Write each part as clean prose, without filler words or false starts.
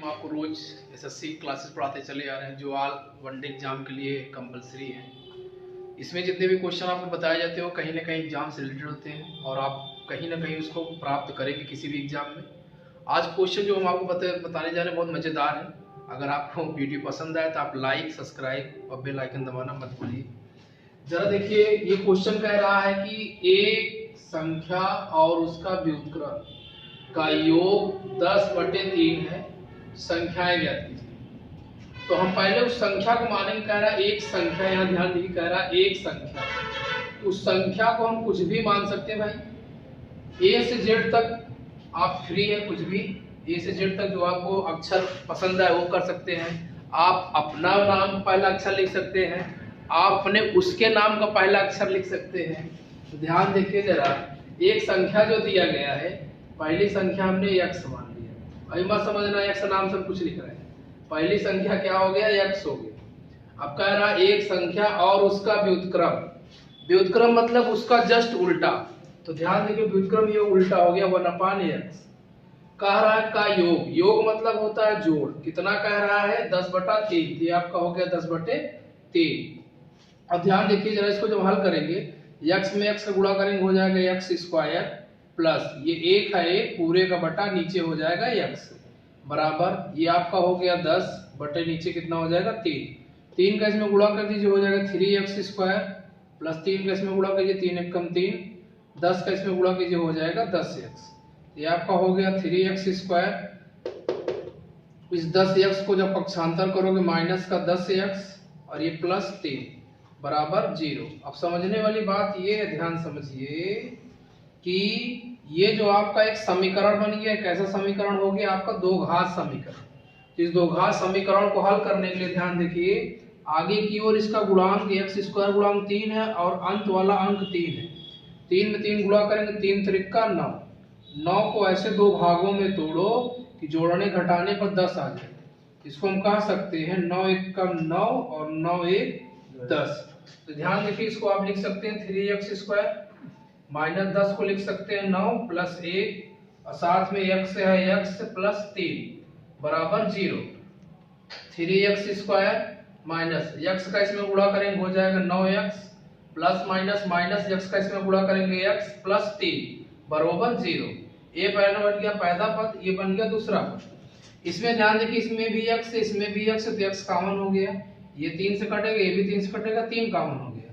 आपको रोज SSC classes पढ़ाते चले आ रहे हैं जो ऑल वनडे एग्जाम के लिए कंपलसरी है। इसमें जितने भी क्वेश्चन आपको बताए जाते हैं वो कहीं ना कहीं एग्जाम से रिलेटेड होते हैं और आप कहीं ना कहीं उसको प्राप्त करेंगे किसी भी एग्जाम में। आज क्वेश्चन जो हम आपको बताने जा रहे हैं बहुत मज़ेदार है। अगर आपको वीडियो पसंद आए तो आप लाइक, सब्सक्राइब और बेल आइकन दबाना मत भूलिए। जरा देखिए, ये क्वेश्चन कह रहा है कि एक संख्या और उसका व्युत्क्रम का योग 10/3 है, संख्याएं ज्ञात कीजिए। तो हम पहले उस संख्या को मानेंगे। कह रहा है एक संख्या, यहाँ ध्यान दीजिए, कह रहा है एक संख्या। उस संख्या को हम कुछ भी मान सकते हैं भाई। ए से जेड तक आप फ्री है, कुछ भी ए से जेड तक जो आपको अक्षर पसंद है वो कर सकते हैं। आप अपना नाम पहला अक्षर लिख सकते हैं, आप अपने उसके नाम का पहला अक्षर लिख सकते हैं। तो ध्यान देखिए जरा, एक संख्या जो दिया गया है, पहली संख्या हमने x मान लिया। अभी मत समझना x नाम सब कुछ लिख रहे हैं। पहली संख्या क्या हो गया, x हो गया। अब कह रहा एक संख्या और उसका व्युत्क्रम। व्युत्क्रम मतलब उसका जस्ट उल्टा। तो ध्यान देखिए, व्युत्क्रम ये उल्टा हो गया 1/x। कह रहा है का योग, योग मतलब होता है जोड़। कितना कह रहा है, 10/3। ये आपका हो गया 10/3। अब ध्यान देखिए जरा, इसको जब हल करेंगे x में x का गुणा करेंगे हो जाएगा x² प्लस ये एक है, एक पूरे का बटा नीचे हो जाएगा x बराबर ये आपका हो गया 10 बटे नीचे कितना हो जाएगा 3 का इसमें गुणा कर दीजिए हो जाएगा 3x² प्लस 3 का इसमें गुणा कीजिए 3 एक कम 3, 10 का इसमें गुणा कीजिए हो जाएगा 10x। ये आपका हो गया 3x²। इस 10x को जब पक्षांतर करोगे माइनस का 10x और ये प्लस 3 बराबर 0। अब समझने वाली बात ये है, ध्यान समझिए कि ये जो आपका एक समीकरण बन गया, कैसा समीकरण हो गया आपका, दो घात समीकरण। इस दो घात समीकरण को हल करने के लिए ध्यान देखिए, आगे की ओर इसका गुणांक x² गुणांक 3 है और अंत वाला अंक 3 है। 3 में 3 गुणा करेंगे 3 त्रिका 9। 9 को ऐसे दो भागों में तोड़ो कि जोड़ने घटाने पर 10 आ जाए। इसको हम कह सकते हैं 9 एक का 9 और 9 एक 10। तो ध्यान देखिए, इसको आप लिख सकते हैं 3x² माइनस 10 को लिख सकते हैं 9 प्लस 1 और साथ में x है x प्लस 3 बराबर 0। 3x² माइनस x का इसमें गुणा करेंगे हो जाएगा 9x plus minus minus x का इसमें गुणा करेंगे x प्लस 3 बराबर 0। ये पहला बन गया पहला पद, ये बन गया दूसरा पद। इसमें ध्यान देखिए, इसमें भी x है इसमें भी x है तो x कॉमन हो गया। ये 3 से कटेगा, ये भी 3 से कटेगा, 3 कॉमन हो गया।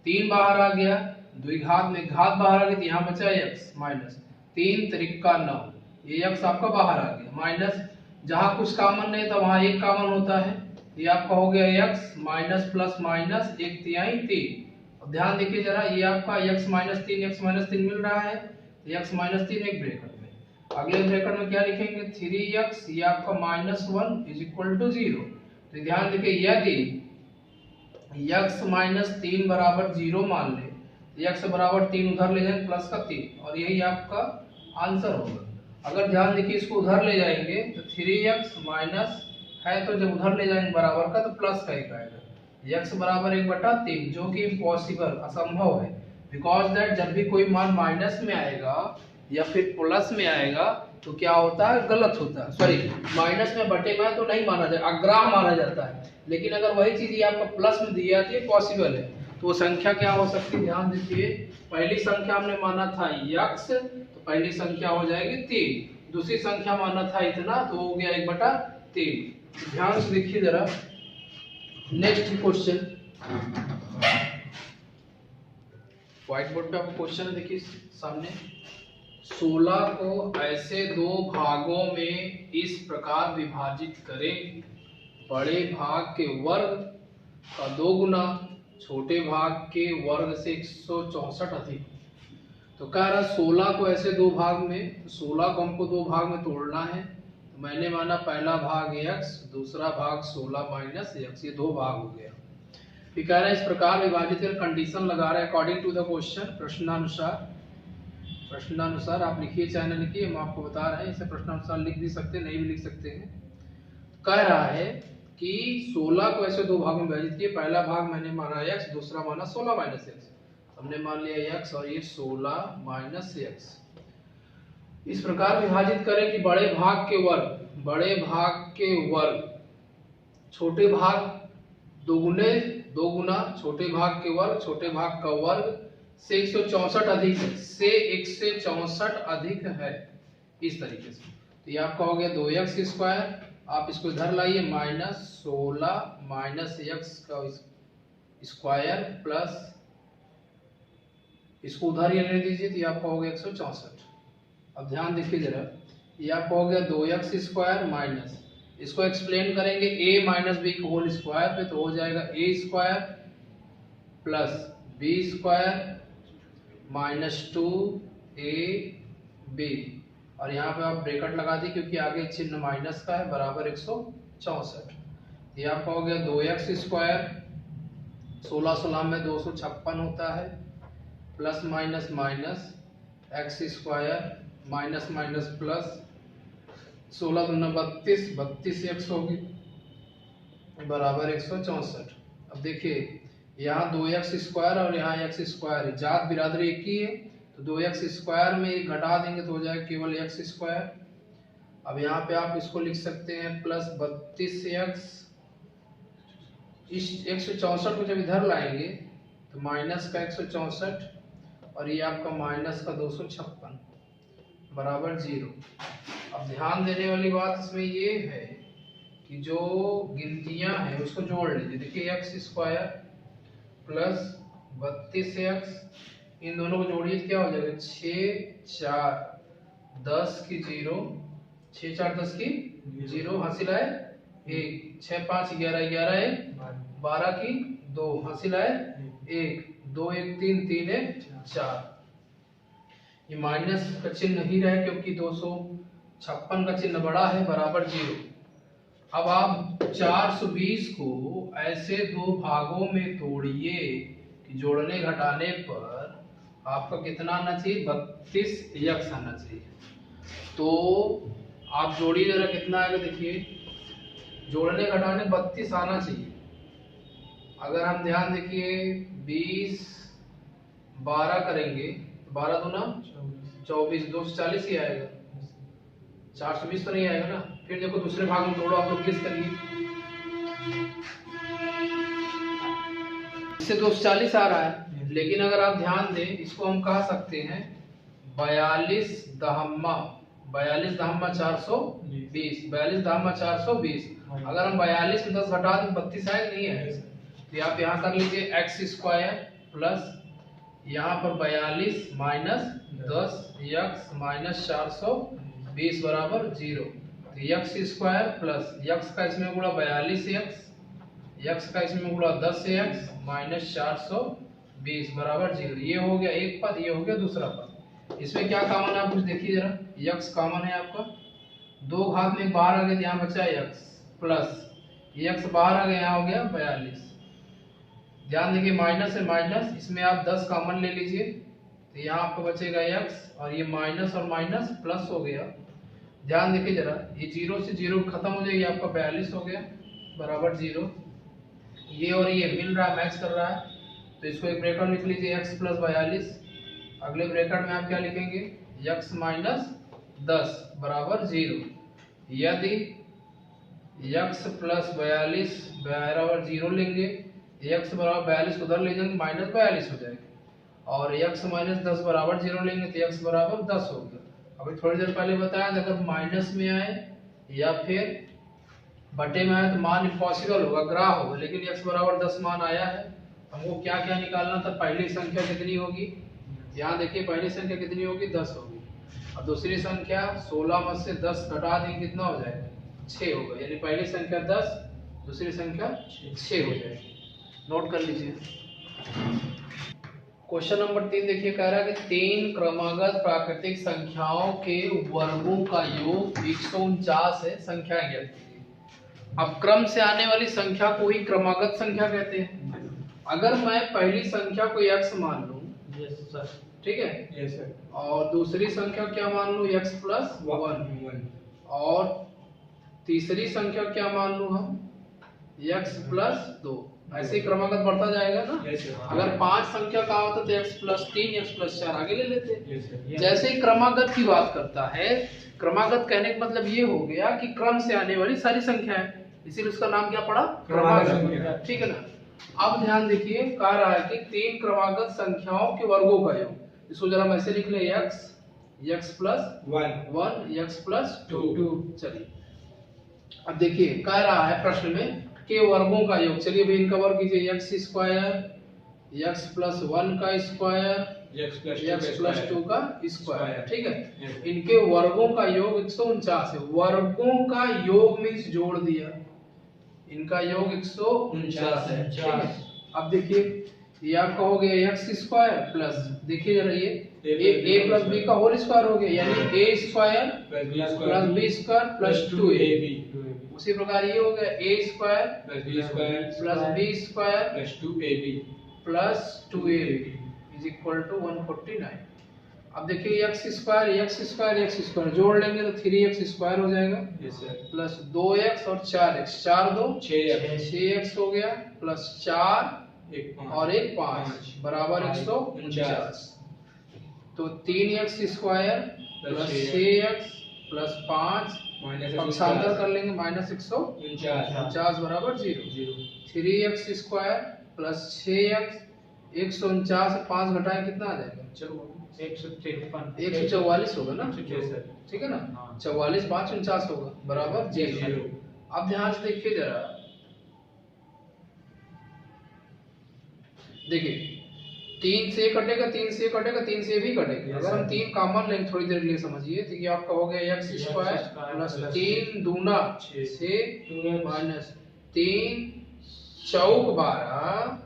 3 बाहर आ गया, द्विघात में घात बाहर आ गई तो यहाँ बचा x माइनस 3 त्रिका 9। ये x आपका बाहर आ गया माइनस, जहाँ कुछ कॉमन नहीं था वहाँ एक कॉमन होता है। ये आपका हो गया x माइनस प्लस माइनस 1/3 3। अब ध्यान देखिए जरा, ये आपका x माइनस 3 मिल रहा है। x माइनस 3 एक ब्रैकेट में, अगले ब्रैकेट में क्या लिखेंगे 3x, ये आपका -1 इज इक्वल टू 0। तो ध्यान देखिए, यदि x माइनस 3 बराबर 0 मान ले, x बराबर 3 उधर ले जाएंगे प्लस का 3 और यही आपका आंसर होगा। अगर ध्यान देखिए, इसको उधर ले जाएंगे तो 3x माइनस है तो जब उधर ले जाएंगे बराबर का तो प्लस का 1 आएगा। x बराबर 1/3 जो कि इम्पॉसिबल, असंभव है। बिकॉज दैट जब भी कोई मान माइनस में आएगा या फिर प्लस में आएगा तो क्या होता है, गलत होता है। सॉरी, माइनस में बटे में तो नहीं माना जाए, अग्राह माना जाता है। लेकिन अगर वही चीज आपका प्लस में दी जाती है, पॉसिबल है, तो वो संख्या क्या हो सकती है। ध्यान दीजिए, पहली संख्या हमने माना था x, तो पहली संख्या हो जाएगी 3। दूसरी संख्या माना था इतना तो हो गया 1/3। ध्यान से देखिए जरा, नेक्स्ट क्वेश्चन व्हाइट बोर्ड पे आपको क्वेश्चन है, देखिए सामने। 16 को ऐसे दो भागों में इस प्रकार विभाजित करें, बड़े भाग के वर्ग का 2 गुना छोटे भाग के वर्ग से 164 अधिक। तो कह रहा 16 को ऐसे दो भाग में, 16 को हमको दो भाग में तोड़ना है। तो मैंने माना पहला भाग x, दूसरा भाग 16 माइनस x, ये दो भाग हो गया। फिर कह रहा है इस प्रकार विभाजित कर, कंडीशन लगा रहा है अकॉर्डिंग टू द क्वेश्चन, प्रश्नानुसार आप लिखिए चाहे ना लिखिए, हम आपको बता रहे हैं। इसे प्रश्नानुसार लिख भी सकते हैं, नहीं भी लिख सकते हैं। कह रहा है कि 16 को ऐसे दो भागों में विभाजित किए, पहला भाग मैंने माना x, दूसरा माना 16 माइनस x। हमने मान लिया x और ये 16 माइनस x। इस प्रकार विभाजित करें कि बड़े भाग के वर्ग, बड़े भाग के वर्ग छोटे भाग दो गुना छोटे भाग के वर्ग छोटे भाग का वर्ग से 164 अधिक है, से 164 अधिक है, इस तरीके से। तो ये आपका हो गया 2x²। आप इसको इधर लाइए, -16 माइनस x का स्क्वायर प्लस इसको उधर ही रहने दीजिए, तो ये आपका हो गया 164। अब ध्यान देखिए जरा, ये आपका हो गया 2x² माइनस, इसको एक्सप्लेन करेंगे a माइनस बी का होल स्क्वायर पे, तो हो जाएगा a² plus b² minus 2ab, और यहाँ पे आप ब्रैकेट लगा दी क्योंकि आगे चिन्ह माइनस का है, बराबर 164। ये आपका हो गया 2x², 16 में 256 होता है, plus minus minus x² minus minus plus 16 दूना 32, 32x होगी बराबर 164। अब देखिए यहाँ 2x² और यहाँ x², जात बिरादरी एक ही है, तो 2x² में एक घटा देंगे तो हो जाएगा केवल x²। अब यहाँ पे आप इसको लिख सकते हैं प्लस 32x, इस 164 को जब इधर लाएंगे तो माइनस का 164 और ये आपका माइनस का 256 बराबर 0। अब ध्यान देने वाली बात इसमें ये है कि जो गिनतियां हैं उसको जोड़ लीजिए। देखिए x² प्लस 32x, इन दोनों को जोड़िए तो क्या हो जाएगा 6 4 10 की 0, 6 4 10 की 0, हासिल है 1, 6 5 11 11 है 12 की 2, हासिल है 1, 2 1 3 3 1 4। ये माइनस का चिन्ह नहीं रहे क्योंकि 256 का चिन्ह बड़ा है, बराबर 0। अब आप 420 को ऐसे दो भागों में तोड़िए कि जोड़ने घटाने पर आपका कितना आना चाहिए, 32x आना चाहिए। तो आप जोड़िए जरा कितना आएगा, देखिए जोड़ने घटाने 32 आना चाहिए। अगर हम ध्यान देखिए 20 12 करेंगे, 12 दूना 24, 240 ही आएगा, 420 तो नहीं आएगा ना। फिर देखो दूसरे भाग में तोड़ो, आप लोग गेस करिए, इससे 240 आ रहा है, लेकिन अगर आप ध्यान दें इसको हम कह सकते हैं 42 दहम्मा 420, 42 दहम्मा 420। अगर हम 42 में 10 घटा दें 32 आएगा, नहीं आएगा। तो आप यहाँ कर लीजिए x² प्लस यहाँ पर 42 माइनस 10x माइनस 420 बराबर 0। तो x² प्लस x का इसमें गुणा 42x, x का इसमें गुणा 10x माइनस 420 बराबर 0। ये हो गया एक पद, ये हो गया दूसरा पद। इसमें क्या कॉमन है आप कुछ देखिए जरा, x कॉमन है आपका, 2 घात में बाहर आ गया, यहाँ बचा x प्लस ये x बाहर आ गया, यहाँ हो गया 42। ध्यान देखिए माइनस है माइनस, इसमें आप 10 कॉमन ले लीजिए, तो यहाँ आपको बचेगा x और ये माइनस और माइनस प्लस हो गया। ध्यान देखिए जरा, ये 0 से 0 खत्म हो जाएगी, आपका 42 हो गया बराबर 0। ये और ये मिल रहा है, मैच कर रहा है, तो इसको एक ब्रैकेट लिख लीजिए x प्लस 42। अगले ब्रैकेट में आप क्या लिखेंगे, x माइनस 10 बराबर 0। यदि x प्लस 42 बराबर 0 लेंगे, x बराबर 42 को उधर ले जाएंगे माइनस 42 हो जाएगा, और x माइनस 10 बराबर 0 लेंगे तो x बराबर 10 हो गया। अभी थोड़ी देर पहले बताया था अगर माइनस में आए या फिर बटे में आए तो मान इम्पॉसिबल होगा, ग्राह होगा, लेकिन x बराबर 10 मान आया है। हमको क्या क्या निकालना था, पहली संख्या कितनी होगी, यहाँ देखिए पहली संख्या कितनी होगी, 10 होगी, और दूसरी संख्या 16 में से 10 घटा देंगे कितना हो जाएगा, 6 होगा। यानी पहली संख्या 10, दूसरी संख्या 6 हो जाएगी। नोट कर लीजिए। क्वेश्चन नंबर 3 देखिए, कह रहा है कि 3 क्रमागत प्राकृतिक संख्याओं के वर्गों का योग 149 है, संख्याएं ज्ञात कीजिए। अब क्रम से आने वाली संख्या को ही क्रमागत संख्या कहते हैं। अगर मैं पहली संख्या को x मान लूं, ठीक है, और दूसरी संख्या क्या मान लूं, x प्लस 1, और तीसरी संख्या क्या मान लूं हम, x प्लस 2, ऐसे ही क्रमागत बढ़ता जाएगा ना। अगर 5 संख्या का होता तो x प्लस 3 x प्लस 4 आगे ले लेते। जैसे ही क्रमागत की बात करता है, क्रमागत कहने का मतलब ये हो गया कि क्रम से आने वाली सारी संख्याएं, इसीलिए उसका नाम क्या पड़ा, क्रमागत। ठीक है ना। अब ध्यान देखिए, कह रहा है कि 3 क्रमागत संख्याओं के वर्गों का योग, इसको जरा हम ऐसे लिख ले, x प्लस 1 x प्लस 2। चलिए अब देखिए, कह रहा है प्रश्न में के वर्गों का योग। चलिए भाई इनका वर्ग कीजिए, x स्क्वायर x प्लस 1 का स्क्वायर x प्लस 2 का स्क्वायर। ठीक है, इनके वर्गों का योग 149 है। वर्गों का योग में जोड़ दिया, इनका योग 149 है। ठीक है, अब देखिए ये आपका हो गया x स्क्वायर प्लस, देखिए जरा ये a प्लस b का होल स्क्वायर हो गया, यानी a square plus b square plus 2ab। उसी प्रकार ये हो गया a square plus b square plus 2ab is equal to 149। अब देखिए x स्क्वायर जोड़ लेंगे तो 3x स्क्वायर हो जाएगा प्लस 2x और 4x, 4 2 6x हो गया प्लस 4 और 1 5 बराबर 149। तो 3x square plus 6x plus 5 पक्षांतर कर लेंगे माइनस 149 बराबर 0। 3x स्क्वायर प्लस 6x 149 से 5 घटाएं कितना आ जाएगा, 144 होगा ना। ठीक है ना, 44 5 49 होगा बराबर 0। अब ध्यान से देखिए जरा, देखिए 3 से कटेगा 3 से कटेगा 3 से भी कटेगा। अगर हम 3 कॉमन लेंगे थोड़ी देर के लिए समझिए, तो ये आपका हो गया x स्क्वायर प्लस 3 दूना 6 माइनस 3 चौक 12,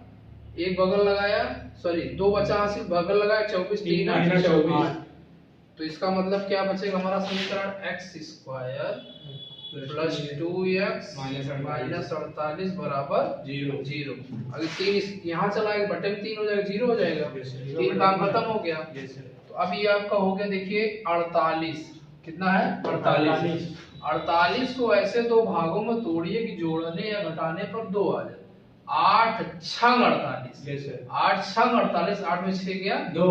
एक बगल लगाया, सॉरी 2 बचा हासिल, बगल लगाया 24 3 8 24। तो इसका मतलब क्या बचेगा हमारा समीकरण, x square plus 2x minus 48 बराबर 0। अगर 3 यहाँ चला गया बटे में 3 हो जाएगा 0 हो जाएगा, 3 काम खत्म हो गया। तो अब ये आपका हो गया, देखिए 48, कितना है 48। 48 को ऐसे दो भागों में तोड़िए कि जोड़ने या घटाने पर 2 आ जाए। 8 6 48, 8 6 48, 8 में 6 गया 2।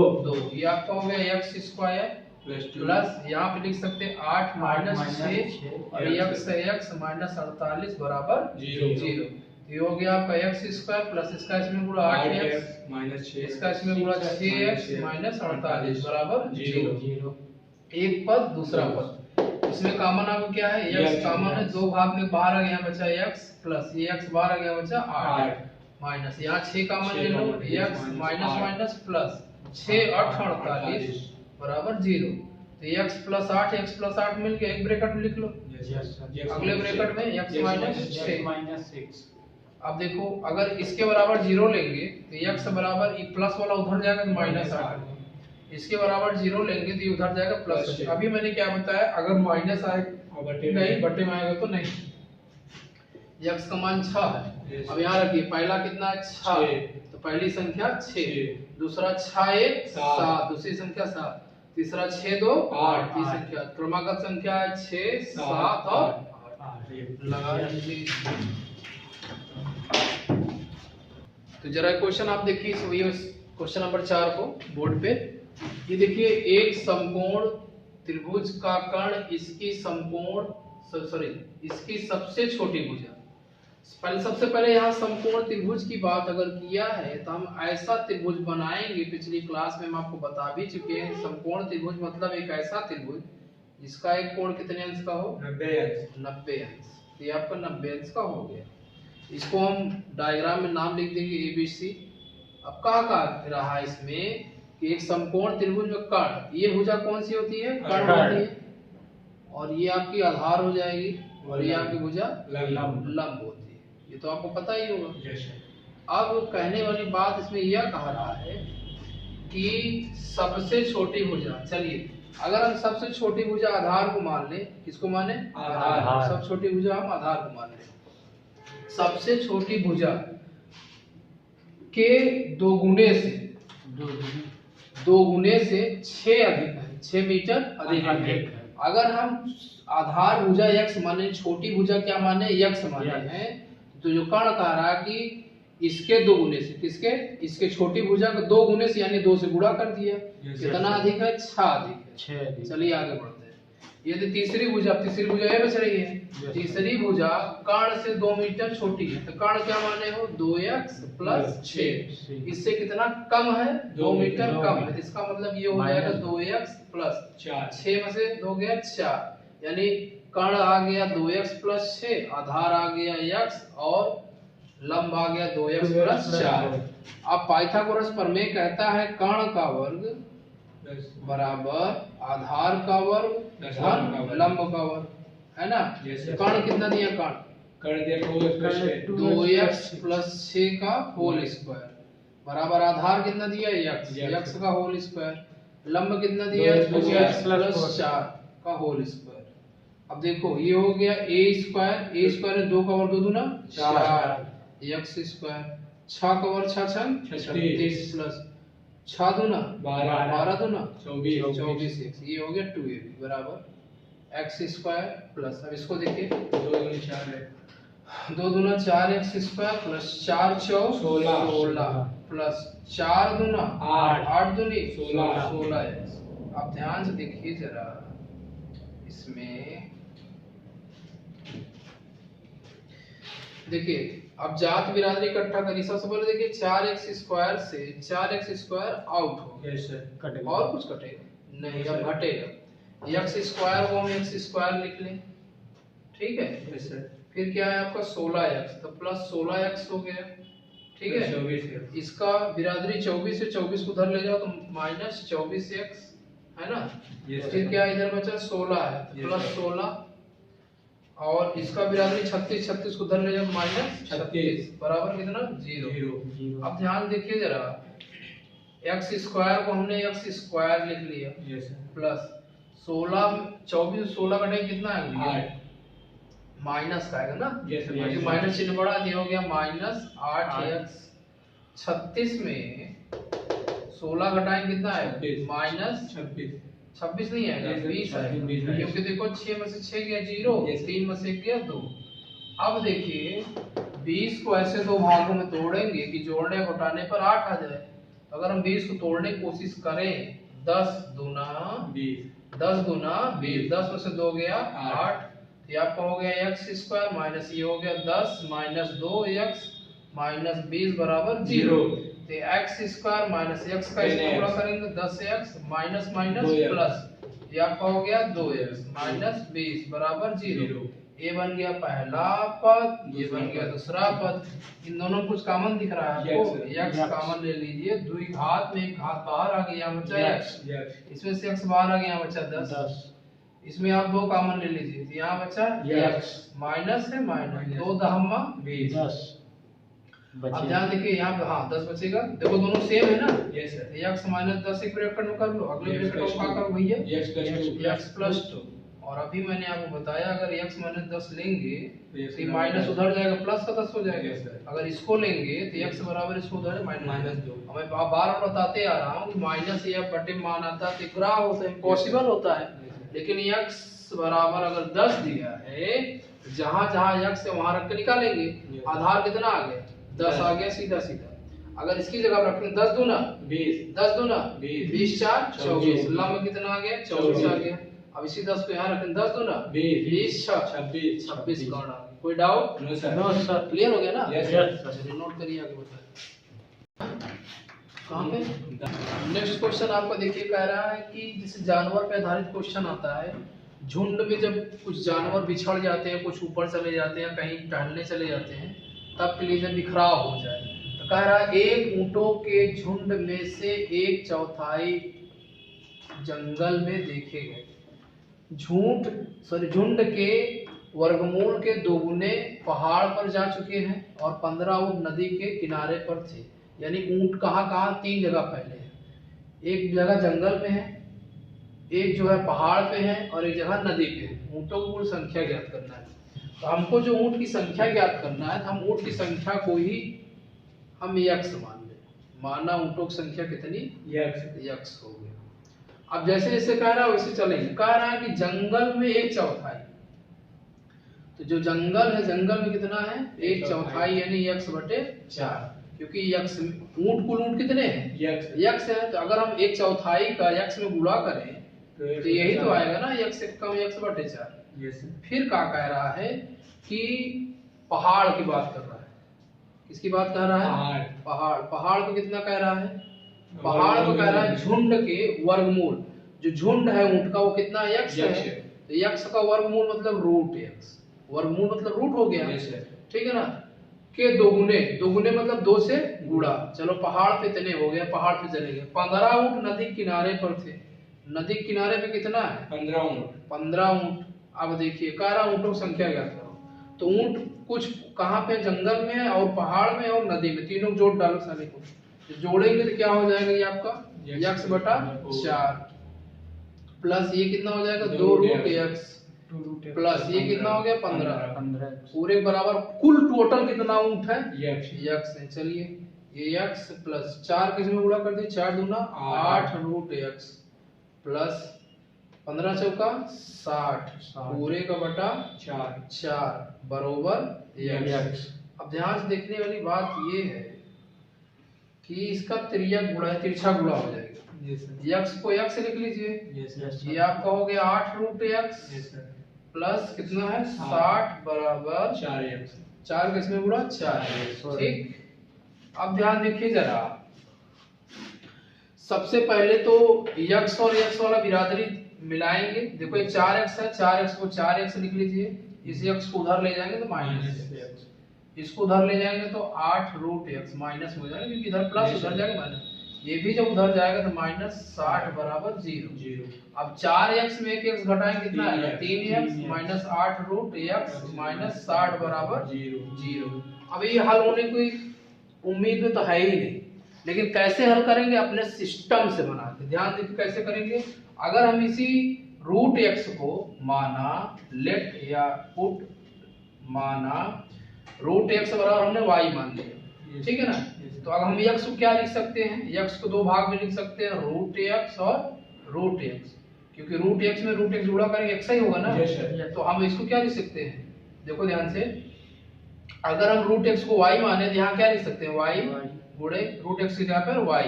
ये आपका हो गया x स्क्वायर प्लस यहाँ पे लिख सकते हैं 8 माइनस 6 और x माइनस 48 बराबर 0। ये हो गया आपका x स्क्वायर प्लस इसका इसमें गुणा 8x माइनस 6, इसका इसमें गुणा 6x माइनस 48 बराबर 0। एक पद दूसरा पद, इसमें कॉमन आपको क्या है, x कॉमन है, दो भाग में बाहर आ गया बचा x प्लस ये x बाहर आ गया बचा 8 माइनस यहाँ 6 कॉमन ले लो, x माइनस माइनस प्लस 6 8 48 बराबर 0। तो x प्लस 8 मिल गया, एक ब्रैकेट में लिख लो, अगले ब्रैकेट में x माइनस 6। अब देखो अगर इसके बराबर 0 लेंगे तो x बराबर ये प्लस वाला उधर जाएगा तो माइनस 8, इसके बराबर 0 लेंगे तो ये उधर जाएगा प्लस। अभी मैंने क्या बताया, अगर माइनस आएगा नहीं बटे में आएगा तो नहीं। x का मान 6 है। अब यहाँ रखिए, पहला कितना है 6, तो पहली संख्या 6, दूसरा 6 1 7, दूसरी संख्या 7, तीसरा 6 2 8, तीसरी संख्या क्रमागत संख्या है 6 7 और 8 लगा लीजिए। तो जरा क्वेश्चन आप देखिए, क्वेश्चन नंबर 4 को बोर्ड पे। ये देखिए, एक समकोण त्रिभुज का कर्ण इसकी इसकी सबसे छोटी भुजा। सबसे पहले यहाँ समकोण त्रिभुज की बात अगर किया है तो हम ऐसा त्रिभुज बनाएंगे, पिछली क्लास में हम आपको बता भी चुके हैं। समकोण त्रिभुज मतलब एक ऐसा त्रिभुज जिसका एक कोण कितने अंश का हो, 90 अंश। तो ये आपका 90 अंश का हो गया। इसको हम डायग्राम में नाम लिख देंगे ABC। अब कहा रहा है इसमें कि एक समकोण त्रिभुज में कर्ण, ये भुजा कौन सी होती है, कर्ण होती है, और ये आपकी आधार हो जाएगी और ये आपकी भुजा लंब होती है। ये तो आपको पता ही होगा। अब कहने वाली बात इसमें यह कह रहा है कि सबसे छोटी भुजा, चलिए अगर हम सबसे छोटी भुजा आधार को मान लें, किसको माने, आधार। सबसे छोटी भुजा हम आधार को मान लें। सबसे छोटी भुजा के दो गुने से 6 अधिक है, 6 मीटर अधिक है। अगर हम आधार भुजा x माने, छोटी भुजा क्या माने, x माने हैं, तो जो कर्ण कह रहा है कि इसके 2 गुने से, किसके, इसके छोटी भुजा के 2 गुने से यानी 2 से गुणा कर दिया। कितना अधिक है, 6 अधिक है। चलिए आगे बढ़ते हैं। ये तो तीसरी भुजा ये बच रही है। तीसरी भुजा कर्ण से 2 मीटर छोटी है, तो कर्ण क्या माने हो, 2x + 6। इससे कितना कम है, 2 मीटर कम है। इसका मतलब ये हो जाएगा 2x + 4, 6 में से 2 गया 4, यानी कर्ण आ गया 2x + 6, आधार आ गया x और लंब आ गया 2x + 4। अब पाइथागोरस प्रमेय कहता है कर्ण का वर्ग बराबर आधार का वर्ग धन लंब का वर्ग, है ना। कर्ण कितना दिया, कर्ण दिया 2x + 6 का होल स्क्वायर बराबर आधार कितना दिया, x का होल स्क्वायर, लंब कितना दिया 2x + 4 का होल स्क्वायर। अब देखो ये हो गया a स्क्वायर है 2 का वर्ग 2 दूना 4 x स्क्वायर, 6 का वर्ग 6 36 प्लस 6 दूना 12 दूना 24 x, ये हो गया 2ab बराबर x स्क्वायर प्लस, अब इसको देखिए 2 दूना 4x स्क्वायर प्लस 4 चौ 16 प्लस 4 दूना 8 दूनी 16x। अब ध्यान से देखिए जरा, इसमें देखिए अब जात बिरादरी इकट्ठा करी। सबसे पहले देखिए 4x स्क्वायर से 4x स्क्वायर आउट हो गया, और कुछ कटेगा नहीं, अब घटेगा। x स्क्वायर को हम x स्क्वायर लिख लें, ठीक है। फिर क्या है आपका 16x, तो प्लस 16x हो गया, ठीक है। इसका बिरादरी 24 से 24 को उधर ले जाओ तो माइनस 24x, है ना। फिर क्या इधर बचा 16 है, प्लस 16 और इसका बिरादरी 36 को उधर ले जाओ माइनस 36 बराबर कितना 0। अब ध्यान देखिए जरा, x स्क्वायर को हमने x स्क्वायर लिख लिया प्लस 16 कटे कितना है 8, माइनस का आएगा ना, क्योंकि माइनस चिन्ह बड़ा दिया, हो गया माइनस 8x। 36 में 16 घटाएं कितना है माइनस 26 नहीं आएगा 20 आएगा, क्योंकि देखो 6 में से 6 गया 0, 3 में से 1 गया 2। अब देखिए 20 को ऐसे 2 भागों में तोड़ेंगे कि जोड़ने घटाने पर 8 आ जाए। अगर हम 20 को तोड़ने की कोशिश करें 10 दूना 20, 10 में से 2 गया 8, ये आपका हो गया x स्क्वायर माइनस ये हो गया 10 माइनस 2x माइनस 20 बराबर 0। तो x स्क्वायर माइनस x का इसको पूरा करेंगे 10x माइनस माइनस प्लस, ये आपका हो गया 2x माइनस 20 बराबर 0। ये बन गया पहला पद, ये बन गया दूसरा पद। इन दोनों में कुछ कॉमन दिख रहा है आपको, x कॉमन ले लीजिए, द्विघात में एक घात बाहर आ गया, यहाँ बचा x, इसमें से x बाहर आ गया, यहाँ बचा 10। इसमें आप 2 कॉमन ले लीजिए, तो यहाँ बचा x माइनस है माइनस 2 दहम्मा 10। अब ध्यान देखिए यहाँ पे, हाँ 10 बचेगा, देखो दोनों सेम है ना, x माइनस 10 एक ब्रैकेट में कर लो, अगले ब्रैकेट में क्या करो भैया x प्लस 2। और अभी मैंने आपको बताया अगर x माइनस 10 लेंगे तो ये माइनस उधर जाएगा, प्लस का 10 हो जाएगा। अगर इसको लेंगे तो x बराबर इसको उधर माइनस 2। मैं बार बार बताते आ रहा हूँ कि माइनस या बटे मान आता है तो ग्राह होता है, इम्पॉसिबल होता है, लेकिन x बराबर अगर 10 दिया है, जहां जहां x है वहां रख के निकालेंगे, आधार कितना आ गया 10 आ गया सीधा सीधा। अगर इसकी जगह रखें 10 दूना 20 20 4 24, लंब कितना आ गया 24 आ गया। अब इसी 10 को यहाँ रखें 10 दूना 20 26 कर्ण आ गया। कोई डाउट? नो सर, क्लियर हो गया ना? Yes sir. नोट करिए, आगे बताइए कहाँ पे। नेक्स्ट क्वेश्चन आपका देखिए कह रहा है कि जैसे जानवर पे आधारित क्वेश्चन आता है, झुंड में जब कुछ जानवर बिछड़ जाते हैं, कुछ ऊपर चले जाते हैं, कहीं टहलने चले जाते हैं, तब के लिए जब बिखराव हो जाए, तो कह रहा है एक ऊंटों के झुंड में से 1/4 जंगल में देखे गए। झुंड के वर्गमूल के 2 गुने पहाड़ पर जा चुके हैं और 15 ऊंट नदी के किनारे पर थे। यानी ऊंट कहाँ 3 जगह फैले हैं, एक जगह जंगल में है, एक जो है पहाड़ पे है और एक जगह नदी पे है। ऊंटों की कुल संख्या ज्ञात करना है। तो हमको जो ऊंट की संख्या ज्ञात करना है, तो हम ऊंट की संख्या को ही हम x मान लें। माना ऊंटों की संख्या कितनी x हो गया। अब जैसे जैसे कह रहा है वैसे चलेंगे। कह रहा है कि जंगल में 1/4, तो जो जंगल है, जंगल में कितना है 1/4 यानी x/4, क्योंकि x ऊंट कुल ऊंट कितने हैं x है, तो अगर हम 1/4 का x में गुणा करें तो यही तो आएगा ना x से कम x/4। फिर क्या कह रहा है कि पहाड़ की बात कर रहा है। किसकी बात कर रहा है? पहाड़ को कितना कह रहा है? पहाड़ को कह रहा है झुंड के वर्गमूल। जो झुंड है ऊंट का वो कितना x है, तो x का वर्गमूल मतलब √x, वर्गमूल मतलब रूट हो गया, ठीक है ना, के दोगुने, दोगुने मतलब 2 से गुणा। चलो पहाड़ पे इतने हो गए, पहाड़ पे चले गए। 15 ऊंट नदी किनारे पर थे। नदी किनारे पे कितना है? 15 ऊंट। अब देखिए कह रहा ऊंटों की संख्या ज्ञात करो। तो ऊंट कुछ कहाँ पे? जंगल में और पहाड़ में और नदी में, तीनों जोड़ डालो साले को। तो जोड़ेंगे तो क्या हो जाएगा ये आपका x/4 प्लस ये कितना हो जाएगा 2√x प्लस ये कितना हो गया 15 पूरे बराबर। कुल टोटल कितना ऊंट है? x है। चलिए ये x प्लस 4 किस में गुणा कर दिए? 4 दूना 8√x प्लस 15 चौका 60 पूरे का बटा 4 बरोबर x। अब ध्यान से देखने वाली बात ये है कि इसका तिर्यक गुणा है, तिरछा गुणा हो जाएगा। x को x लिख लीजिए, ये आपका हो गया 8√x प्लस कितना है 60 बराबर 4 किसमें गुणा 4, ठीक। अब ध्यान देखिए जरा, सबसे पहले तो x और x वाला बिरादरी मिलाएंगे। देखो ये 4x है, 4x को 4x लिख लीजिए, इस x को उधर ले जाएंगे तो -x, इसको उधर ले जाएंगे तो 8√x माइनस हो जाएगा, क्योंकि इधर प्लस उधर जाएगा माइनस। ये भी जब उधर जाएगा तो -60 बराबर 0। अब 4x में 1x घटाएंगे कितना आएगा? 3x माइनस 8√x माइनस 60 बराबर 0। अब ये हल होने की उम्मीद में तो है ही नहीं, लेकिन कैसे हल करेंगे? अपने सिस्टम से बना के। ध्यान देखिए कैसे करेंगे। अगर हम इसी √x को माना लेट या पुट माना √x बराबर हमने y मान लिया, ठीक है ना। तो अब हम x को क्या लिख सकते हैं? x को 2 भाग में लिख सकते हैं, √x और √x, क्योंकि √x में √x जुड़ा करेंगे x ही होगा ना। तो हम इसको क्या लिख सकते हैं? देखो ध्यान से, अगर हम √x को y माने तो यहाँ क्या लिख सकते हैं? y गुणे √x की जगह पर y,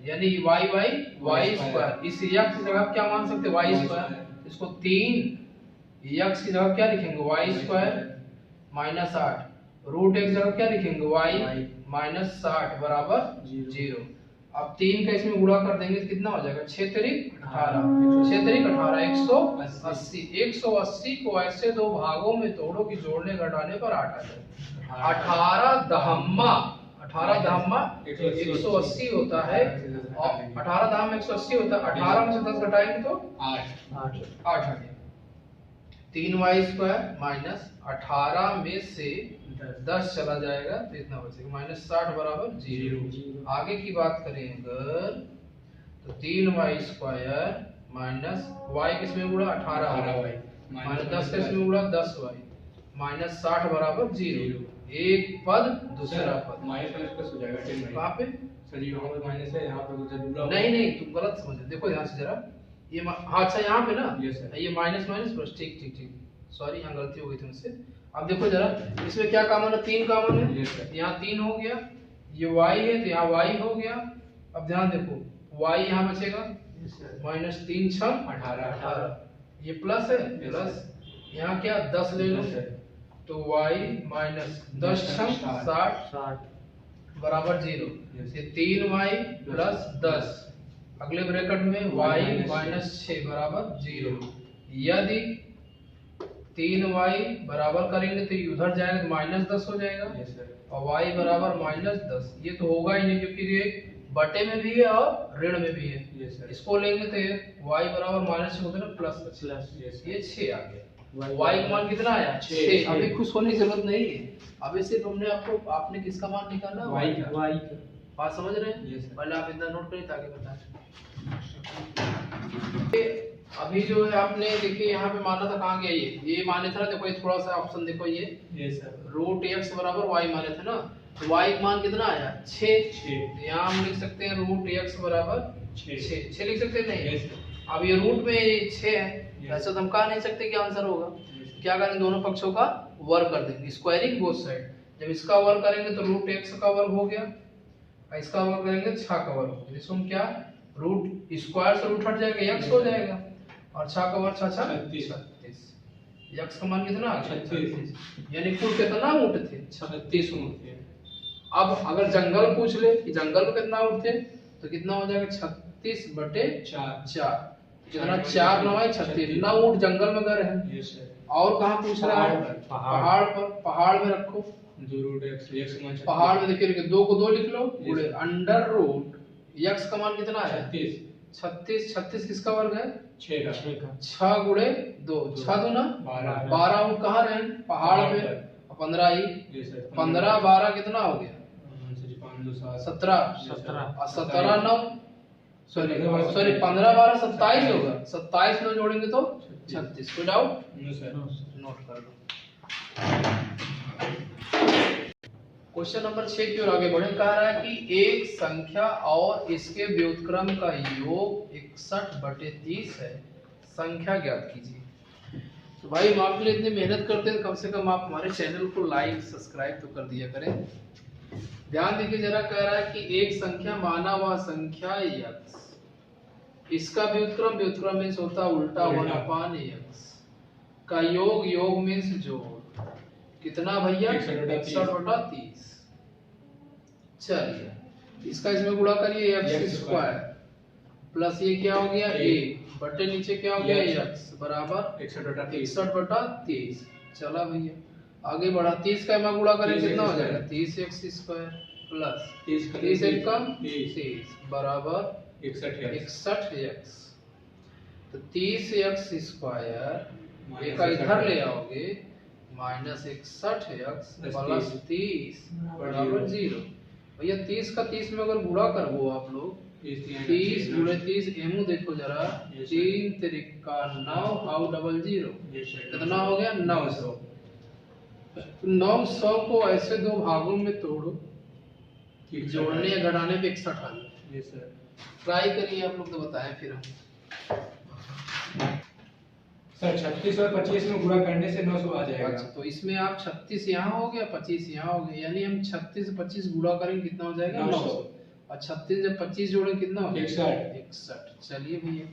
यानी y/y²। इस x की जगह क्या मान सकते हैं? y²। इसको 3x की जगह क्या लिखेंगे? y² माइनस 8, √x जगह क्या लिखेंगे? y माइनस 60 बराबर 0। अब 3 का इसमें गुणा कर देंगे तो कितना हो जाएगा? 6 तिरिक 18, 6 तिरिक 18 180 को ऐसे 2 भागों में तोड़ो कि जोड़ने घटाने पर 8 आ जाए। 18 दहम्मा 180 होता है, और 18 दहम्मा 180 होता है। 18 में से 10 घटाएंगे तो 8 आ गया। 3y² माइनस 18 में से 10 चला जाएगा तो इतना बचेगा -60 बराबर 0। आगे की बात करें अगर तो 3y² माइनस y किसमें गुणा 18y माइनस 10 किसमें गुणा 10y माइनस 60 बराबर 0। एक पद दूसरा पद माइनस हो जाएगा 10y। कहाँ पे सर यहाँ पे माइनस है, यहाँ पे उधर डबल। नहीं तुम गलत समझ रहे। देखो ध्यान से जरा, ये हाँ अच्छा यहाँ पे ना ये माइनस प्लस, ठीक सॉरी यहाँ गलती हो गई थी मुझसे। अब देखो जरा, इसमें क्या कॉमन है? 3 कॉमन है, यहाँ 3 हो गया, ये y है तो यहाँ y हो गया। अब ध्यान देखो y यहाँ बचेगा -3 × 18, ये प्लस है, प्लस यहाँ क्या 10 ले लो तो y माइनस 10 × 60 बराबर 0। ये 3y प्लस 10, अगले ब्रैकेट में y माइनस 6 बराबर 0। यदि 3y बराबर करेंगे तो उधर जाएगा तो -10 हो जाएगा, और y बराबर -10। ये तो होगा ही नहीं, क्योंकि ये बटे में भी है और ऋण में भी है। इसको लेंगे तो y बराबर -6 होगा ना, प्लस ये 6 आ गया। y का मान कितना आया? 6। अभी खुश होने की जरूरत नहीं है, अभी सिर्फ आपने किसका मान निकालना? y का। बात समझ रहे हैं? पहले आप इतना नोट करिए ताकि बता। अभी जो है आपने देखिए यहाँ पे माना था, कहाँ गया ये माने था ना। देखो ये थोड़ा सा ऑप्शन देखो, ये √x बराबर y माने थे ना, तो y का मान कितना आया? 6। यहाँ हम लिख सकते हैं √x बराबर 6 लिख सकते हैं नहीं। अब ये रूट में 6 है, ऐसा तो हम कह नहीं सकते कि आंसर होगा। क्या करें? दोनों पक्षों का वर्ग कर देंगे, स्क्वायरिंग बोथ साइड। जब इसका वर्ग करेंगे तो रूट एक्स का वर्ग हो गया, और इसका वर्ग करेंगे 6 का वर्ग हो गया। इसको हम क्या रूट स्क्वायर से रूट हट जाएगा, एक्स हो जाएगा, और 6 का वर्ग 6 36। एक्स का मान कितना 36, यानी कुल कितना ऊँट थे 36 ऊँट थे। अब अगर जंगल पूछ ले कि जंगल में कितना ऊँट थे तो कितना हो जाएगा 36/4, कितना 4 9 36, 9 ऊँट जंगल में गए हैं। और कहाँ पूछ रहा है, पहाड़ पर, पहाड़ में रखो, पहाड़ में देखिए 2 को 2 लिख लो, गुणे अंडर रूट एक्स का मान कितना है 36, 36 किसका वर्ग है 6 का, 6 गुणे 2, 6 दूना 12 ऊँट कहाँ रहे पहाड़ पे, 15 ही, 15 12 कितना हो गया 17, और 17 9 सॉरी 15 12 27 होगा, 27 में जोड़ेंगे तो 36। कोई डाउट नोट कर लो। क्वेश्चन नंबर 6 की ओर आगे बढ़े। कह रहा है कि एक संख्या और इसके व्युत्क्रम का योग 61/30 है, संख्या ज्ञात कीजिए। तो भाई हम आपके लिए इतनी मेहनत करते हैं, कम से कम आप हमारे चैनल को लाइक सब्सक्राइब तो कर दिया करें। ध्यान देखिए जरा, कह रहा है कि एक संख्या माना हुआ संख्या x, इसका व्युत्क्रम, व्युत्क्रम मीन्स होता है उल्टा 1/x का योग, योग मीन्स जोड़, कितना भैया 61/30। चलिए इसका इसमें गुणा करिए x² प्लस ये क्या हो गया a बटे नीचे क्या हो गया x बराबर 61/30। चला भैया आगे बढ़ा, 30 का मैं गुणा करें कितना हो जाएगा 30x² प्लस 30 एक कम 30 बराबर 61x। तो 30x² एक का इधर ले आओगे माइनस 61x प्लस 30 बराबर 0। भैया 30 का 30 में अगर गुणा कर वो आप लोग 30 गुणे 30 एमू देखो जरा, 3 3 9 हाउ डबल 0 कितना हो गया 900। 900 को ऐसे दो भागों में तोड़ो, जोड़ने या घटाने पे 61 आ जाए। ट्राई करिए आप लोग तो बताएं फिर हम। सर 36 और 25 में गुणा करने से 900 आ जाएगा। अच्छा तो इसमें आप 36 यहाँ हो गया 25 यहाँ हो गया, यानी हम 36 से 25 गुणा करेंगे कितना हो जाएगा 900, और 36 जब 25 जोड़ेंगे कितना हो जाएगा 61। चलिए भैया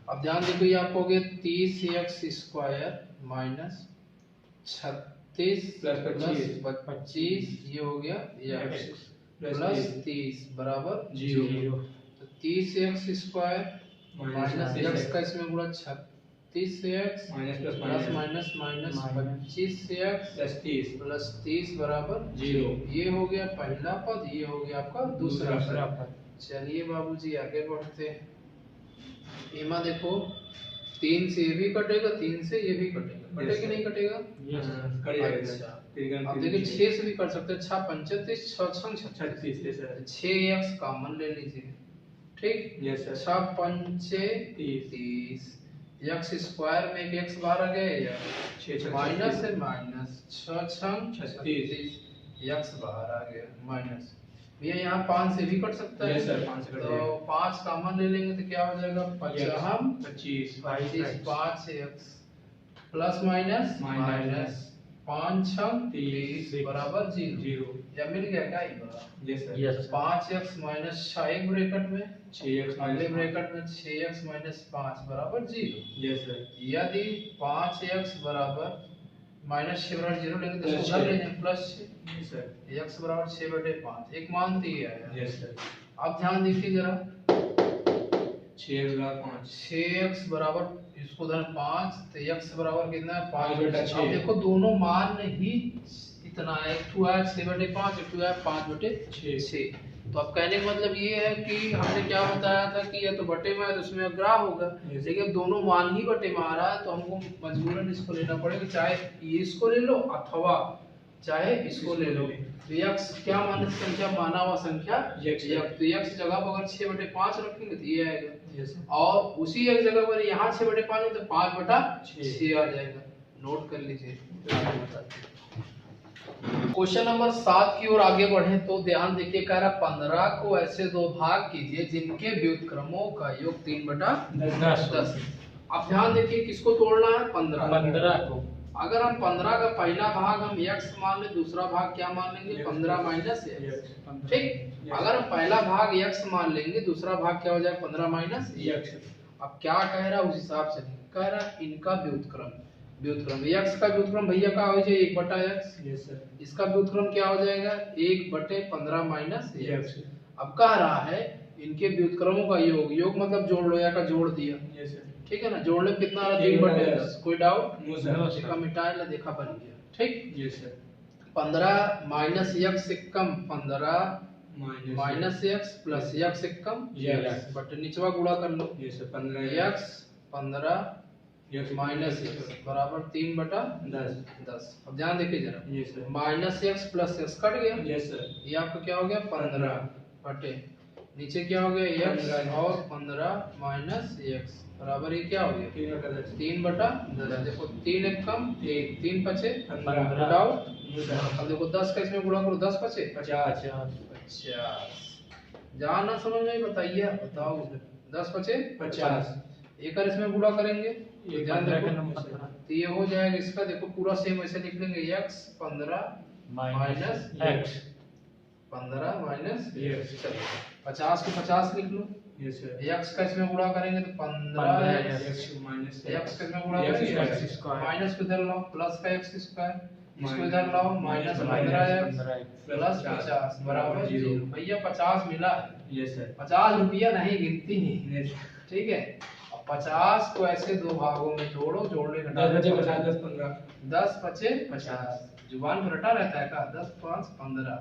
अब ध्यान देखो, ये आप हो गया 30x² माइनस 36 प्लस 25 ये हो गया x प्लस 30 बराबर 0। तो 30x² माइनस x का इसमें गुणा 36x plus minus minus 25x plus 30 बराबर 0। ये हो गया पहला पद, ये हो गया आपका दूसरा पद। चलिए बाबूजी आगे बढ़ते हैं। इमा देखो 3 से ये भी कटेगा, 3 से ये भी कटेगा, कटेगा नहीं कटेगा अच्छा अब देखिए 6 से भी कर सकते हैं, 6 35 6 36 6x कॉमन ले लीजिए, ठीक 6 5 30 x² में एक x बाहर आ गया या माइनस है माइनस 6 36 x बाहर आ गया माइनस। भैया यहाँ 5 से भी कट सकता है सर, 5 से कट तो 5 कॉमन ले लेंगे तो क्या हो जाएगा 25 5x प्लस माइनस माइनस 5 30 बराबर 0। या मिल गया क्या ये बराबर 5x माइनस 6 एक ब्रैकेट में 6x अगले ब्रैकेट में 6x माइनस 5 बराबर 0। यदि 5x बराबर माइनस 6 बराबर 0 लेंगे तो उधर ले जाएंगे प्लस 6 x बराबर 6/5 एक मान तो ये आया। अब ध्यान देखिए जरा 6x बराबर इसको उधर 5 तो x बराबर कितना है 5/6। अब देखो दोनों मान ही इतना है, एक टू है 6/5 एक टू है 5/6। तो अब कहने का मतलब ये है कि हमने क्या बताया था कि ये तो बटे में है तो उसमें ग्राह होगा, लेकिन दोनों मान ही बटे में आ रहा है तो हमको मजबूरन इसको लेना पड़ेगा, चाहे ये इसको ले लो अथवा चाहे इसको ले लो। तो x क्या मानक संख्या माना हुआ संख्या x, तो x जगह पर अगर 6/5 रखेंगे तो ये आएगा, और उसी एक जगह पर यहाँ 6/5 है तो 5/6 आ जाएगा। नोट कर लीजिए। क्वेश्चन नंबर 7 की ओर आगे बढ़े तो ध्यान देखिए, कह रहा 15 को ऐसे दो भाग कीजिए जिनके व्युत्क्रमों का योग 3/10। अब ध्यान देखिए किसको तोड़ना है 15 को, अगर हम 15 का पहला भाग हम x मान लें, दूसरा भाग क्या मान लेंगे 15 माइनस x, ठीक। अगर हम पहला भाग x मान लेंगे, दूसरा भाग क्या हो जाएगा 15 माइनस x। अब क्या कह रहा है उस हिसाब से कह रहा है इनका व्युत्क्रम, x का व्युत्क्रम भैया का हो जाए 1/x। Yes sir. इसका व्युत्क्रम क्या हो जाएगा 1/15 माइनस x। अब कह रहा है इनके व्युत्क्रमों का योग मतलब जोड़ लो, या का जोड़ दिया, यस सर। ठीक है ना। जोड़ने पे कितना आ रहा है 3/10। कोई डाउट? No sir. इसका मिटाए ला, देखा बन गया, ठीक। Yes sir. 15 माइनस x से कम 15 माइनस x प्लस x से कम Yes. बट निचवा गुणा कर लो। Yes sir. 15 x 15 minus x बराबर 3/10। अब ध्यान देखिए जरा, yes sir. Minus x plus x cut गया, यस सर। ये आपका क्या हो गया 15 बटे नीचे क्या हो गया x 15 और 15 माइनस x बराबर ये क्या हो गया 3/10। देखो 3 एक कम 3 पचे 15। डाउट। No sir. अब देखो 10 का इसमें गुणा करो 10 पचे 50। 50। जहाँ ना समझ में बताइए, बताओ 10 पचे 50। एक और इसमें गुणा करेंगे ये ध्यान 15 देखो, का नंबर है। तो ये हो जाएगा इसका, देखो पूरा सेम ऐसे लिख लेंगे x 15 minus x 15 minus yes. 50 को 50 लिख लो। Yes sir. x का इसमें गुणा करेंगे तो 15 x माइनस x का इसमें गुणा x करेंगे स्क्वायर माइनस को इधर लाओ प्लस का x स्क्वायर, इसको इधर लाओ माइनस 15x प्लस 50 बराबर 0। भैया 50 मिला है, यस सर। 50 रुपया नहीं गिनती है, यस। ठीक है। अब 50 को ऐसे दो भागों में तोड़ो, जोड़ने का 10 बचे 50 10 15 10 पचे 50। जुबान पर रटा रहता है का 10 5 15।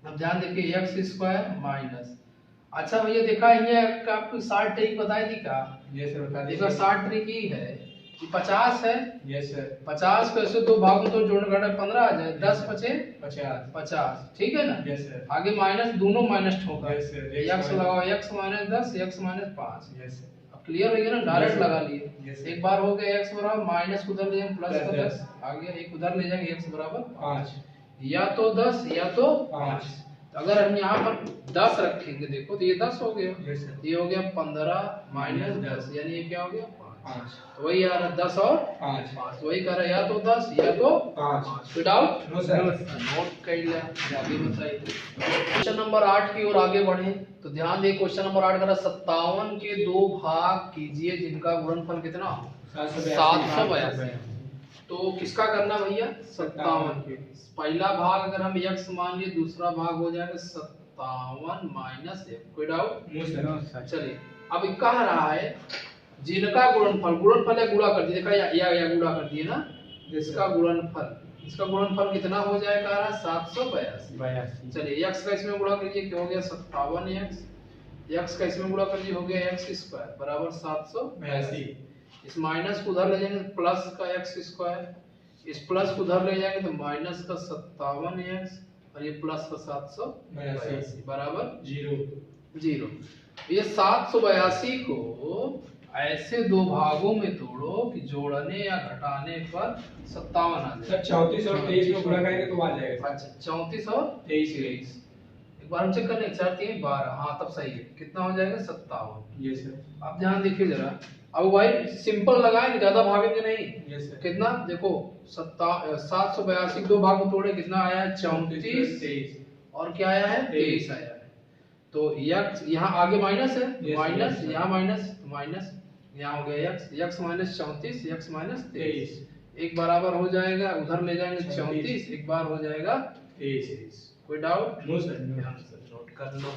अब ध्यान देखिए x स्क्वायर माइनस, अच्छा भैया देखा ये आपको 60 ट्रिक बताई थी का? Yes sir. बता देखो दीजिए। 60 ट्रिक ही है कि 50 है, यस सर। 50 को ऐसे दो भागों तो जोड़ने का 15 आ जाए, 10 पचे 50। 50, ठीक है ना। Yes sir. आगे माइनस, दोनों माइनस ठोका, यस सर। x लगाओ x minus 10 x minus 5। Yes sir. अब क्लियर हो गया ना, डायरेक्ट Yes, लगा sir. लिए। Yes, sir. एक बार हो गया x बराबर माइनस को उधर ले जाएंगे प्लस Plus का 10, 10 आ गया, एक उधर ले जाएंगे x बराबर 5। या तो 10 या तो 5। तो अगर हम यहाँ पर 10 रखेंगे देखो तो ये 10 हो गया, यस सर। ये हो गया 15 माइनस 10 यानी ये क्या हो गया 5। 5। तो वही आ रहा 10 और 5। 5, वही कर रहा है या तो 10 या तो 5। कोई डाउट? No sir. नोट कर लिया, आगे बताइए। क्वेश्चन नंबर 8 की ओर आगे बढ़े तो ध्यान दे, क्वेश्चन नंबर 8 का 57 के दो भाग कीजिए जिनका गुणनफल कितना हो 782। तो किसका करना भैया 57 पहला भाग अगर हम x मान लिए, दूसरा भाग हो जाएगा 57 माइनस 1। कोई डाउट? No sir. चलिए अब ये कह रहा है जिनका गुणनफल या गुणा कर दिए, देखा या गुणा कर दिए ना, इसका गुणनफल कितना हो जाएगा 782। चलिए x का इसमें गुणा करिए क्या हो गया 57x, x का इसमें गुणा करिए हो गया x स्क्वायर बराबर 782। इस माइनस को उधर ले जाएंगे तो प्लस का x स्क्वायर, इस प्लस को उधर ले जाएंगे तो माइनस का 57x और ये प्लस का 782 बराबर 0। ये 782 को ऐसे दो भागों में तोड़ो कि जोड़ने या घटाने पर 57 आ जाए। सर 34 और 23 को गुणा करेंगे तो आ जाएगा। अच्छा 34 और 23। एक बार हम चेक कर लें, 4 3 12, हाँ तब सही है। कितना हो जाएगा 57। Yes sir. अब ध्यान देखिए जरा, अब भाई सिंपल लगाएंगे, ज्यादा भागेंगे नहीं। Yes sir. कितना देखो 782 दो भाग में तोड़े कितना आया है 34 और क्या आया है 23 आया है। तो x यहाँ आगे माइनस है, Yes, माइनस yes, यहाँ माइनस यहाँ हो गया x माइनस 34 x माइनस 23 एक बराबर हो जाएगा, उधर ले जाएंगे 34 एक बार हो जाएगा 23। कोई डाउट? No sir. ध्यान से नोट कर लो।